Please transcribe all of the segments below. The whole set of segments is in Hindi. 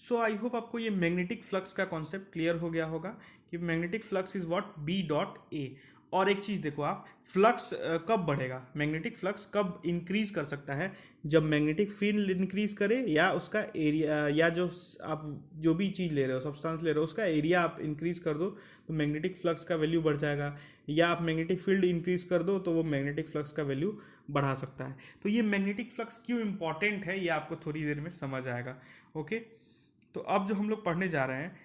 सो आई होप आपको ये मैग्नेटिक फ्लक्स का कॉन्सेप्ट क्लियर हो गया होगा कि magnetic flux is what B dot A. और एक चीज़ देखो आप, फ्लक्स कब बढ़ेगा, मैग्नेटिक फ्लक्स कब इंक्रीज कर सकता है, जब मैग्नेटिक फील्ड इंक्रीज करे या उसका एरिया, या जो आप जो भी चीज़ ले रहे हो, सब्सटेंस ले रहे हो, उसका एरिया आप इंक्रीज कर दो तो मैग्नेटिक फ्लक्स का वैल्यू बढ़ जाएगा, या आप मैग्नेटिक फील्ड इंक्रीज कर दो तो वो मैग्नेटिक फ्लक्स का वैल्यू बढ़ा सकता है। तो ये मैग्नेटिक फ्लक्स क्यों इंपॉर्टेंट है ये आपको थोड़ी देर में समझ आएगा। ओके, तो अब जो हम लोग पढ़ने जा रहे हैं,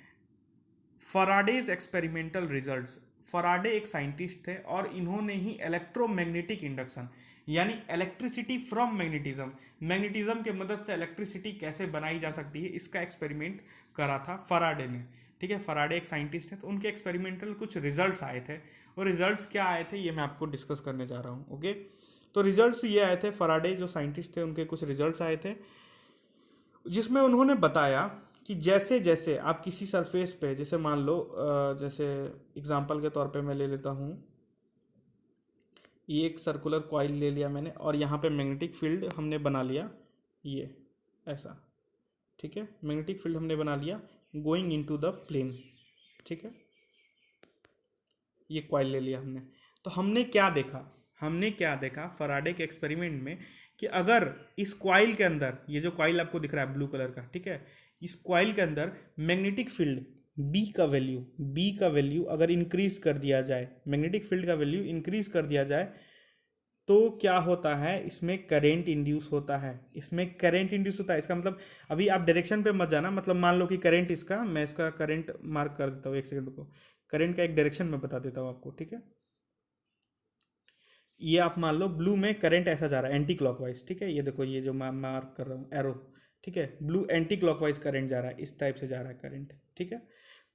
फराडेज एक्सपेरिमेंटल रिजल्ट्स। फराडे एक साइंटिस्ट थे और इन्होंने ही इलेक्ट्रोमैग्नेटिक इंडक्शन यानी इलेक्ट्रिसिटी फ्रॉम मैग्नेटिज्म, मैग्नेटिज्म के मदद से इलेक्ट्रिसिटी कैसे बनाई जा सकती है, इसका एक्सपेरिमेंट करा था फराडे ने। ठीक है, फराडे एक साइंटिस्ट है, तो उनके एक्सपेरिमेंटल कुछ रिजल्ट्स आए थे, और रिजल्ट्स क्या आए थे ये मैं आपको डिस्कस करने जा रहा हूँ। ओके, तो रिजल्ट्स ये आए थे, फराडे जो साइंटिस्ट थे उनके कुछ रिजल्ट्स आए थे, जिसमें उन्होंने बताया कि जैसे जैसे आप किसी सरफेस पे, जैसे मान लो जैसे एग्जांपल के तौर पे मैं ले लेता हूँ, ये एक सर्कुलर कॉइल ले लिया मैंने और यहाँ पे मैग्नेटिक फील्ड हमने बना लिया, ये ऐसा। ठीक है, मैग्नेटिक फील्ड हमने बना लिया गोइंग इनटू द प्लेन। ठीक है, ये कॉइल ले लिया हमने। तो हमने क्या देखा फराडे के एक्सपेरिमेंट में, कि अगर इस कॉइल के अंदर, ये जो कॉइल आपको दिख रहा है ब्लू कलर का, ठीक है, इस कॉइल के अंदर मैग्नेटिक फील्ड बी का वैल्यू अगर इंक्रीज कर दिया जाए, मैग्नेटिक फील्ड का वैल्यू इंक्रीज कर दिया जाए, तो क्या होता है, इसमें करंट इंड्यूस होता है। इसमें करंट इंड्यूस होता है, इसका मतलब, अभी आप डायरेक्शन पे मत जाना, मतलब मान लो कि करंट इसका, मैं इसका करंट मार्क कर देता हूँ, एक सेकंड को, करंट का एक डायरेक्शन में बता देता हूँ आपको। ठीक है, ये आप मान लो ब्लू में करंट ऐसा जा रहा है एंटी क्लॉकवाइज। ठीक है, ये देखो, ये जो मैं मार्क कर रहा हूँ एरो, ठीक है, ब्लू एंटी क्लॉकवाइज करंट जा रहा है, इस टाइप से जा रहा है करंट। ठीक है,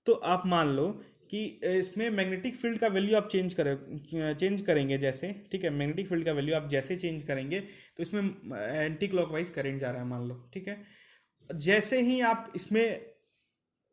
तो आप मान लो कि इसमें मैग्नेटिक फील्ड का वैल्यू आप चेंज करेंगे जैसे, ठीक है, मैग्नेटिक फील्ड का वैल्यू आप जैसे चेंज करेंगे तो इसमें एंटी क्लॉकवाइज करंट जा रहा है मान लो। ठीक है, जैसे ही आप इसमें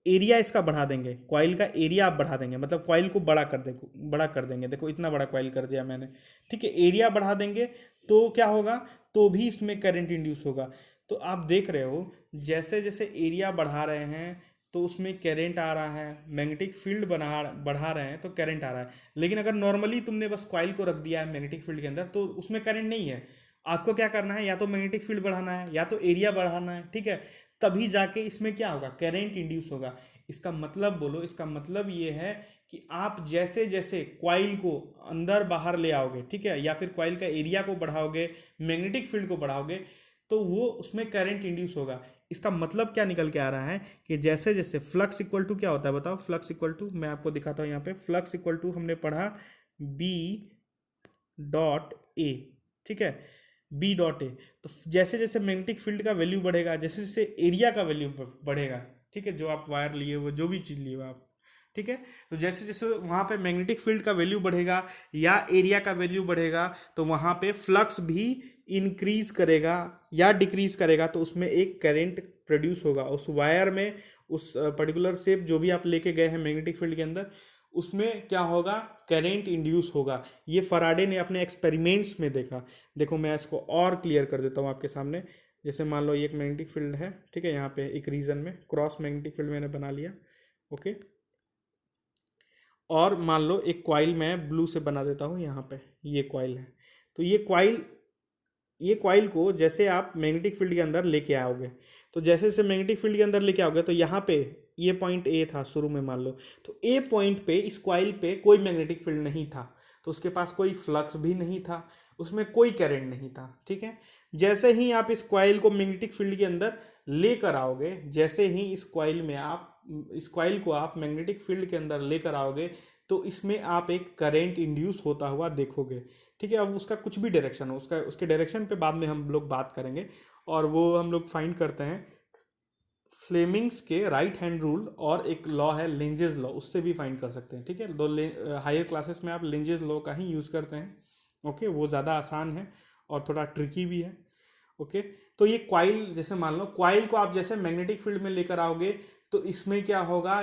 एरिया इसका बढ़ा देंगे, कॉइल का एरिया आप बढ़ा देंगे, मतलब कॉइल को बड़ा कर देंगे, देखो इतना बड़ा कॉइल कर दिया मैंने। ठीक है, एरिया बढ़ा देंगे तो क्या होगा, तो भी इसमें करंट इंड्यूस होगा। तो आप देख रहे हो, जैसे जैसे एरिया बढ़ा रहे हैं तो उसमें करंट आ रहा है, मैग्नेटिक फील्ड बढ़ा रहे हैं तो करंट आ रहा है। लेकिन अगर नॉर्मली तुमने बस कॉइल को रख दिया है मैग्नेटिक फील्ड के अंदर तो उसमें करंट नहीं है। आपको क्या करना है, या तो मैग्नेटिक फील्ड बढ़ाना है या तो एरिया बढ़ाना है। ठीक है, तभी जाके इसमें क्या होगा, करंट इंड्यूस होगा। इसका मतलब बोलो, इसका मतलब ये है कि आप जैसे जैसे कॉइल को अंदर बाहर ले आओगे, ठीक है, या फिर कॉइल का एरिया को बढ़ाओगे, मैग्नेटिक फील्ड को बढ़ाओगे, तो वो उसमें करंट इंड्यूस होगा। इसका मतलब क्या निकल के आ रहा है कि जैसे जैसे फ्लक्स इक्वल टू क्या होता है बताओ, फ्लक्स इक्वल टू, मैं आपको दिखाता हूँ यहाँ पे, फ्लक्स इक्वल टू हमने पढ़ा बी डॉट ए। ठीक है, बी डॉट ए। तो जैसे जैसे मैग्नेटिक फील्ड का वैल्यू बढ़ेगा, जैसे जैसे एरिया का वैल्यू बढ़ेगा, ठीक है, जो आप वायर लिए वो जो भी चीज़ लिए हो आप, ठीक है, तो जैसे जैसे वहाँ पे मैग्नेटिक फील्ड का वैल्यू बढ़ेगा या एरिया का वैल्यू बढ़ेगा तो वहाँ पे फ्लक्स भी इंक्रीज करेगा या डिक्रीज करेगा, तो उसमें एक करंट प्रोड्यूस होगा उस वायर में, उस पर्टिकुलर शेप जो भी आप लेके गए हैं मैग्नेटिक फील्ड के अंदर, उसमें क्या होगा, करंट इंड्यूस होगा। ये फराडे ने अपने एक्सपेरिमेंट्स में देखा। देखो मैं इसको और क्लियर कर देता हूँ आपके सामने। जैसे मान लो ये एक मैग्नेटिक फील्ड है, ठीक है, यहाँ पे एक रीजन में क्रॉस मैग्नेटिक फील्ड मैंने बना लिया। ओके, और मान लो एक कॉइल मैं ब्लू से बना देता हूँ यहाँ पे, ये कॉइल है। तो ये कॉइल को जैसे आप मैग्नेटिक फील्ड के अंदर लेके आओगे, तो जैसे जैसे मैग्नेटिक फील्ड के अंदर लेके आओगे तो यहाँ पे ये पॉइंट ए था शुरू में मान लो, तो ए पॉइंट पे इस कॉइल पे कोई मैग्नेटिक फील्ड नहीं था, तो उसके पास कोई फ्लक्स भी नहीं था, उसमें कोई करंट नहीं था। ठीक है, जैसे ही आप इस कॉइल को मैग्नेटिक फील्ड के अंदर लेकर आओगे, जैसे ही इस कॉइल को आप मैग्नेटिक फील्ड के अंदर लेकर आओगे तो इसमें आप एक करंट इंड्यूस होता हुआ देखोगे। ठीक है, अब उसका कुछ भी डायरेक्शन हो, उसके डायरेक्शन पे बाद में हम लोग बात करेंगे, और वो हम लोग फाइंड करते हैं फ्लेमिंग्स के राइट हैंड रूल, और एक लॉ है लेंजेज लॉ, उससे भी फाइंड कर सकते हैं। ठीक है, दो हायर क्लासेस में आप लेंजेज लॉ का ही यूज़ करते हैं। ओके, वो ज़्यादा आसान है और थोड़ा ट्रिकी भी है। ओके, तो ये कॉइल, जैसे मान लो कॉइल को आप जैसे मैग्नेटिक फील्ड में लेकर आओगे तो इसमें क्या होगा,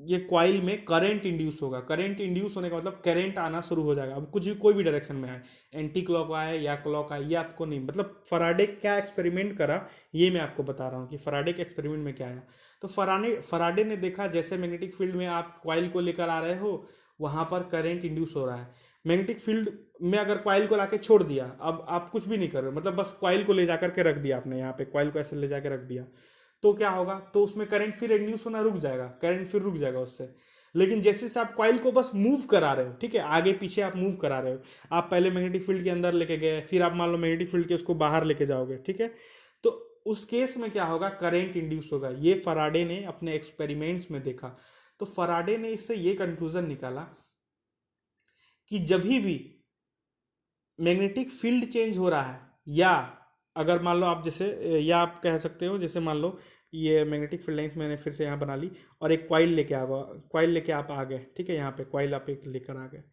ये कॉइल में करंट इंड्यूस होगा। करंट इंड्यूस होने का मतलब करंट आना शुरू हो जाएगा। अब कुछ भी कोई भी डायरेक्शन में आए, एंटी क्लॉक आए या क्लॉक आए, ये आपको नहीं, मतलब फराडे क्या एक्सपेरिमेंट करा ये मैं आपको बता रहा हूँ कि फराडे के एक्सपेरिमेंट में क्या आया। तो फराडे ने देखा जैसे मैग्नेटिक फील्ड में आप कॉइल को लेकर आ रहे हो वहां पर करंट इंड्यूस हो रहा है। मैग्नेटिक फील्ड में अगर कॉइल को लाके छोड़ दिया, अब आप कुछ भी नहीं कर रहे हो, मतलब बस कॉइल को ले जाकर के रख दिया आपने, यहाँ पे कॉइल को ऐसे ले जाकर रख दिया, तो क्या होगा, तो उसमें करंट फिर इंड्यूस होना रुक जाएगा, करंट फिर रुक जाएगा उससे। लेकिन जैसे से आप कॉइल को बस मूव करा रहे हो, ठीक है, आगे पीछे आप मूव करा रहे हो, आप पहले मैग्नेटिक फील्ड के अंदर लेके गए, फिर आप मान लो मैग्नेटिक फील्ड के उसको बाहर लेके जाओगे, ठीक है, तो उस केस में क्या होगा, करंट इंड्यूस होगा। ये फराडे ने अपने एक्सपेरिमेंट्स में देखा। तो फराडे ने इससे ये कंक्लूजन निकाला कि जब भी मैग्नेटिक फील्ड चेंज हो रहा है, या अगर मान लो आप जैसे, या आप कह सकते हो जैसे मान लो ये मैग्नेटिक फील्ड लाइंस मैंने फिर से यहाँ बना ली और एक कॉइल लेके आ गया, कॉइल लेके आप आ गए, ठीक है, यहाँ पे कॉइल आप एक लेकर आ गए,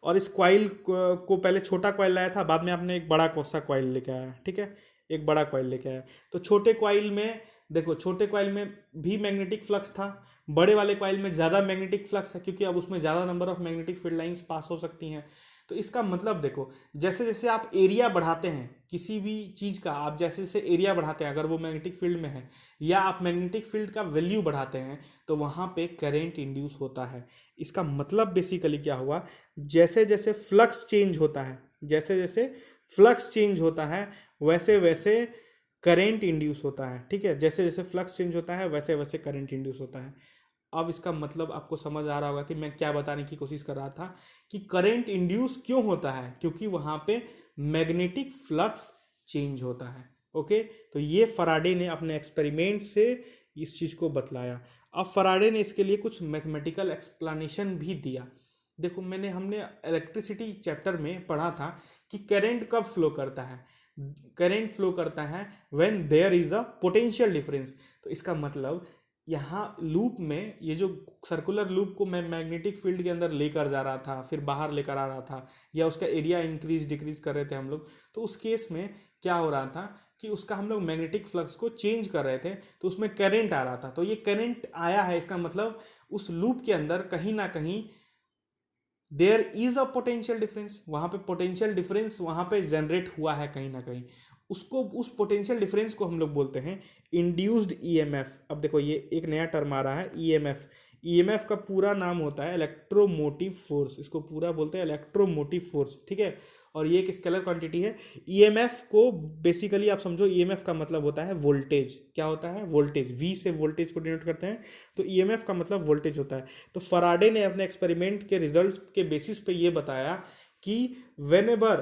और इस कॉइल को पहले छोटा कॉइल लाया था, बाद में आपने एक बड़ा सा कॉइल लेके आया, ठीक है, एक बड़ा कॉइल लेके आया। तो छोटे कॉइल में देखो, छोटे कॉइल में भी मैग्नेटिक फ्लक्स था, बड़े वाले कॉइल में ज़्यादा मैग्नेटिक फ्लक्स है क्योंकि अब उसमें ज़्यादा number of magnetic field lines pass हो सकती हैं। तो इसका मतलब देखो, जैसे जैसे आप एरिया बढ़ाते हैं किसी भी चीज़ का, आप जैसे जैसे एरिया बढ़ाते हैं, अगर वो मैग्नेटिक फील्ड में है, या आप मैग्नेटिक फील्ड का वैल्यू बढ़ाते हैं, तो वहाँ पे करंट इंड्यूस होता है। इसका मतलब बेसिकली क्या हुआ, जैसे जैसे फ्लक्स चेंज होता है, जैसे जैसे फ्लक्स चेंज होता है वैसे वैसे करंट इंड्यूस होता है, ठीक है, जैसे जैसे फ्लक्स चेंज होता है वैसे वैसे करंट इंड्यूस होता है। अब इसका मतलब आपको समझ आ रहा होगा कि मैं क्या बताने की कोशिश कर रहा था, कि करंट इंड्यूस क्यों होता है, क्योंकि वहां पे मैग्नेटिक फ्लक्स चेंज होता है। ओके, तो ये फराडे ने अपने एक्सपेरिमेंट से इस चीज को बतलाया। अब फराडे ने इसके लिए कुछ मैथमेटिकल एक्सप्लेनेशन भी दिया। देखो, हमने इलेक्ट्रिसिटी चैप्टर में पढ़ा था कि करंट कब फ्लो करता है। करंट फ्लो करता है when there is a potential difference. तो इसका मतलब यहाँ लूप में, ये जो सर्कुलर लूप को मैं मैग्नेटिक फील्ड के अंदर लेकर जा रहा था, फिर बाहर लेकर आ रहा था, या उसका एरिया इंक्रीज डिक्रीज कर रहे थे हम लोग, तो उस केस में क्या हो रहा था कि उसका हम लोग मैग्नेटिक फ्लक्स को चेंज कर रहे थे, तो उसमें करंट आ रहा था। तो ये करंट आया है, इसका मतलब उस लूप के अंदर कहीं ना कहीं there is a potential difference, वहां पे पोटेंशियल डिफरेंस वहां पे जनरेट हुआ है कहीं ना कहीं। उसको, उस पोटेंशियल डिफरेंस को हम लोग बोलते हैं इंड्यूस्ड ईएमएफ। अब देखो, ये एक नया टर्म आ रहा है, ईएमएफ। ईएमएफ का पूरा नाम होता है इलेक्ट्रोमोटिव फोर्स, इसको पूरा बोलते हैं इलेक्ट्रोमोटिव फोर्स, ठीक है, और ये एक स्केलर क्वांटिटी है। ईएमएफ को बेसिकली आप समझो, ईएमएफ का मतलब होता है वोल्टेज। क्या होता है? वोल्टेज। वी से वोल्टेज को डिनोट करते हैं, तो ईएमएफ का मतलब वोल्टेज होता है। तो फराडे ने अपने एक्सपेरिमेंट के रिजल्ट्स के बेसिस पे ये बताया कि whenever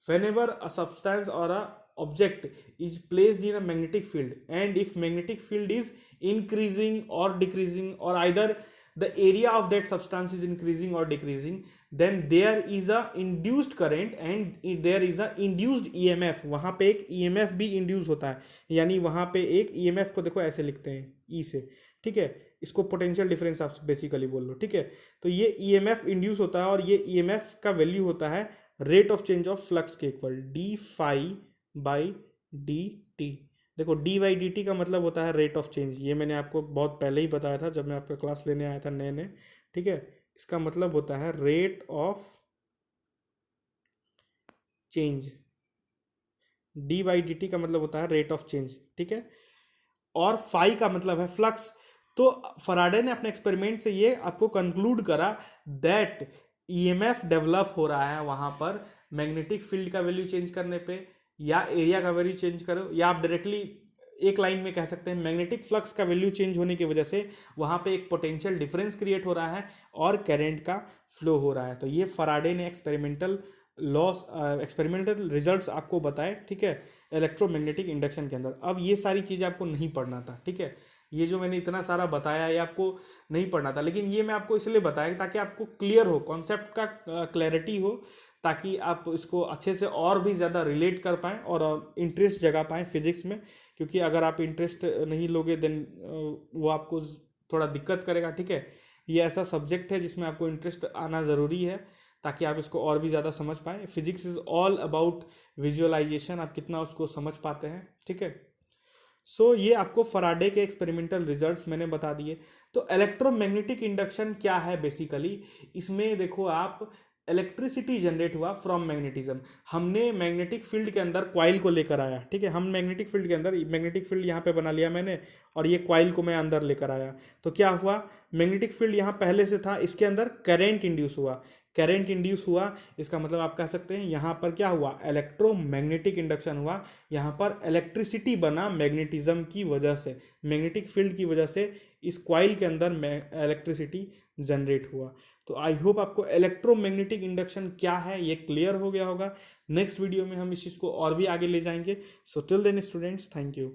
whenever a substance or a object is placed in a magnetic field, and if magnetic field is increasing or decreasing, or either the area of that substance is increasing or decreasing, then there is a induced current and there is a induced EMF। वहां पे एक EMF भी इंड्यूस होता है, यानी वहां पे एक EMF को देखो ऐसे लिखते हैं ई से, ठीक है, इसको पोटेंशियल डिफरेंस आप बेसिकली बोल लो, ठीक है। तो ये EMF इंड्यूस होता है, और ये EMF का वैल्यू होता है rate of change of flux के equal, d phi by d t. देखो, डी बाई डी टी का मतलब होता है रेट ऑफ चेंज, ये मैंने आपको बहुत पहले ही बताया था जब मैं आपका क्लास लेने आया था नए नए, ठीक है। इसका मतलब होता है rate of change, D by d t का मतलब होता है रेट ऑफ चेंज, ठीक है, और फाई का मतलब है फ्लक्स। तो फराडे ने अपने एक्सपेरिमेंट से ये आपको कंक्लूड करा दैट ईएमएफ डेवलप हो रहा है वहां पर मैग्नेटिक फील्ड का वैल्यू चेंज करने पे, या एरिया का वैल्यू चेंज करो, या आप डायरेक्टली एक लाइन में कह सकते हैं मैग्नेटिक फ्लक्स का वैल्यू चेंज होने की वजह से वहां पे एक पोटेंशियल डिफरेंस क्रिएट हो रहा है और करंट का फ्लो हो रहा है। तो ये फराडे ने एक्सपेरिमेंटल लॉस, एक्सपेरिमेंटल रिजल्ट्स आपको बताए, ठीक है, इलेक्ट्रोमैग्नेटिक इंडक्शन के अंदर। अब ये सारी चीज़ें आपको नहीं पढ़ना था, ठीक है, ये जो मैंने इतना सारा बताया ये आपको नहीं पढ़ना था, लेकिन ये मैं आपको इसलिए बताया ताकि आपको क्लियर हो, कॉन्सेप्ट का क्लैरिटी हो, ताकि आप इसको अच्छे से और भी ज़्यादा रिलेट कर पाएँ और इंटरेस्ट जगा पाएँ फिजिक्स में। क्योंकि अगर आप इंटरेस्ट नहीं लोगे देन वो आपको थोड़ा दिक्कत करेगा, ठीक है। ये ऐसा सब्जेक्ट है जिसमें आपको इंटरेस्ट आना ज़रूरी है ताकि आप इसको और भी ज़्यादा समझ पाएँ। Physics is all about visualization, आप कितना उसको समझ पाते हैं, ठीक है। सो ये आपको फराडे के एक्सपेरिमेंटल रिजल्ट्स मैंने बता दिए। तो इलेक्ट्रोमैग्नेटिक इंडक्शन क्या है बेसिकली, इसमें देखो आप, इलेक्ट्रिसिटी जनरेट हुआ फ्रॉम मैग्नेटिज्म। हमने मैग्नेटिक फील्ड के अंदर क्वाइल को लेकर आया, ठीक है, हम मैग्नेटिक फील्ड के अंदर, मैग्नेटिक फील्ड यहाँ पे बना लिया मैंने, और ये क्वाइल को मैं अंदर लेकर आया। तो क्या हुआ, मैग्नेटिक फील्ड यहाँ पहले से था, इसके अंदर करंट इंड्यूस हुआ। करंट इंड्यूस हुआ, इसका मतलब आप कह सकते हैं यहाँ पर क्या हुआ, इलेक्ट्रोमैग्नेटिक इंडक्शन हुआ। यहाँ पर इलेक्ट्रिसिटी बना मैग्नेटिज्म की वजह से, मैग्नेटिक फील्ड की वजह से इस क्वाइल के अंदर इलेक्ट्रिसिटी जनरेट हुआ। तो आई होप आपको इलेक्ट्रोमैग्नेटिक इंडक्शन क्या है ये क्लियर हो गया होगा। नेक्स्ट वीडियो में हम इस चीज़ को और भी आगे ले जाएंगे। So till then students, thank you.